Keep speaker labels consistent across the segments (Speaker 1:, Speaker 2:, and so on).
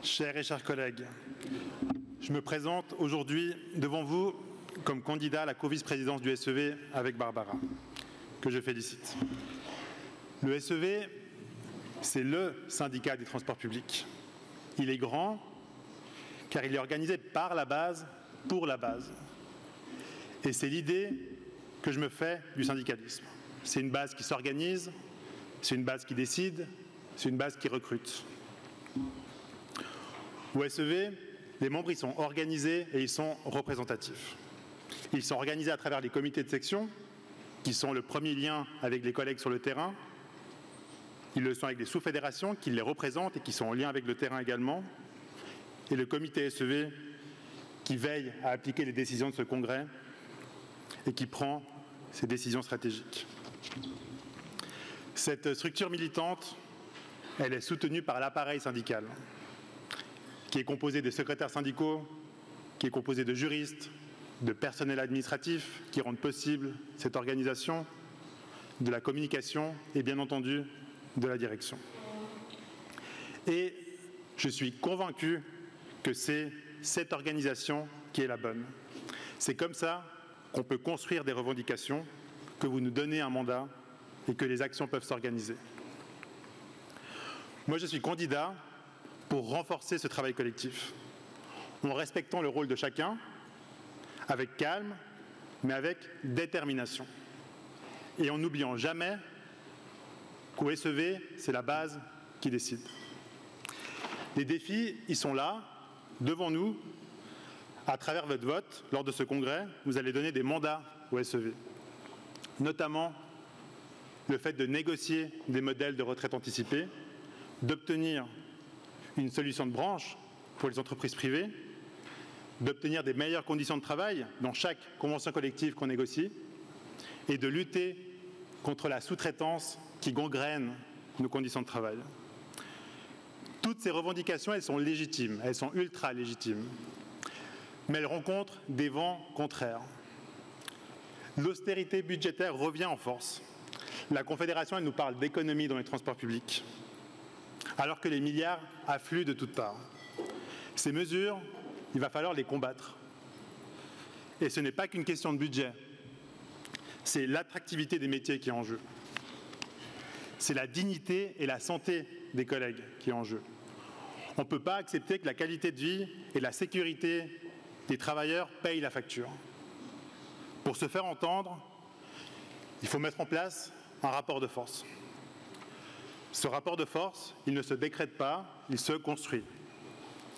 Speaker 1: Chers et chers collègues, je me présente aujourd'hui devant vous comme candidat à la co-vice-présidence du SEV avec Barbara, que je félicite. Le SEV, c'est le syndicat des transports publics. Il est grand car il est organisé par la base, pour la base. Et c'est l'idée que je me fais du syndicalisme. C'est une base qui s'organise, c'est une base qui décide, c'est une base qui recrute. Au SEV, les membres ils sont organisés et ils sont représentatifs. Ils sont organisés à travers les comités de section, qui sont le premier lien avec les collègues sur le terrain. Ils le sont avec les sous-fédérations, qui les représentent et qui sont en lien avec le terrain également. Et le comité SEV, qui veille à appliquer les décisions de ce congrès et qui prend ces décisions stratégiques. Cette structure militante, elle est soutenue par l'appareil syndical, qui est composé de secrétaires syndicaux, qui est composé de juristes, de personnel administratif qui rendent possible cette organisation, de la communication et bien entendu de la direction. Et je suis convaincu que c'est cette organisation qui est la bonne. C'est comme ça qu'on peut construire des revendications, que vous nous donnez un mandat et que les actions peuvent s'organiser. Moi, je suis candidat pour renforcer ce travail collectif, en respectant le rôle de chacun, avec calme, mais avec détermination. Et en n'oubliant jamais qu'au SEV, c'est la base qui décide. Les défis, ils sont là, devant nous. À travers votre vote, lors de ce congrès, vous allez donner des mandats au SEV, notamment le fait de négocier des modèles de retraite anticipée, d'obtenir une solution de branche pour les entreprises privées, d'obtenir des meilleures conditions de travail dans chaque convention collective qu'on négocie et de lutter contre la sous-traitance qui gangrène nos conditions de travail. Toutes ces revendications, elles sont légitimes, elles sont ultra légitimes, mais elles rencontrent des vents contraires. L'austérité budgétaire revient en force. La Confédération, elle nous parle d'économie dans les transports publics, alors que les milliards affluent de toutes parts. Ces mesures, il va falloir les combattre. Et ce n'est pas qu'une question de budget. C'est l'attractivité des métiers qui est en jeu. C'est la dignité et la santé des collègues qui est en jeu. On ne peut pas accepter que la qualité de vie et la sécurité des travailleurs payent la facture. Pour se faire entendre, il faut mettre en place un rapport de force. Ce rapport de force, il ne se décrète pas, il se construit.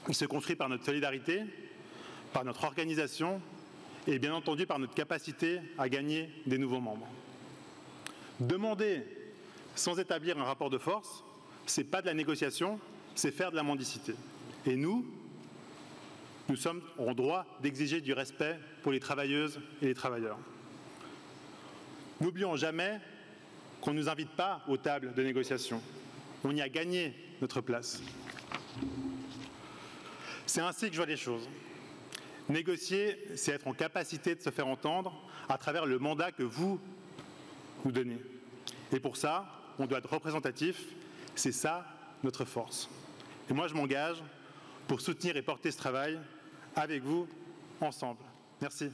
Speaker 1: Il se construit par notre solidarité, par notre organisation et bien entendu par notre capacité à gagner des nouveaux membres. Demander sans établir un rapport de force, ce n'est pas de la négociation, c'est faire de la mendicité. Et nous sommes en droit d'exiger du respect pour les travailleuses et les travailleurs. N'oublions jamais qu'on ne nous invite pas aux tables de négociation. On y a gagné notre place. C'est ainsi que je vois les choses. Négocier, c'est être en capacité de se faire entendre à travers le mandat que vous nous donnez. Et pour ça, on doit être représentatif. C'est ça notre force. Et moi, je m'engage pour soutenir et porter ce travail avec vous, ensemble. Merci.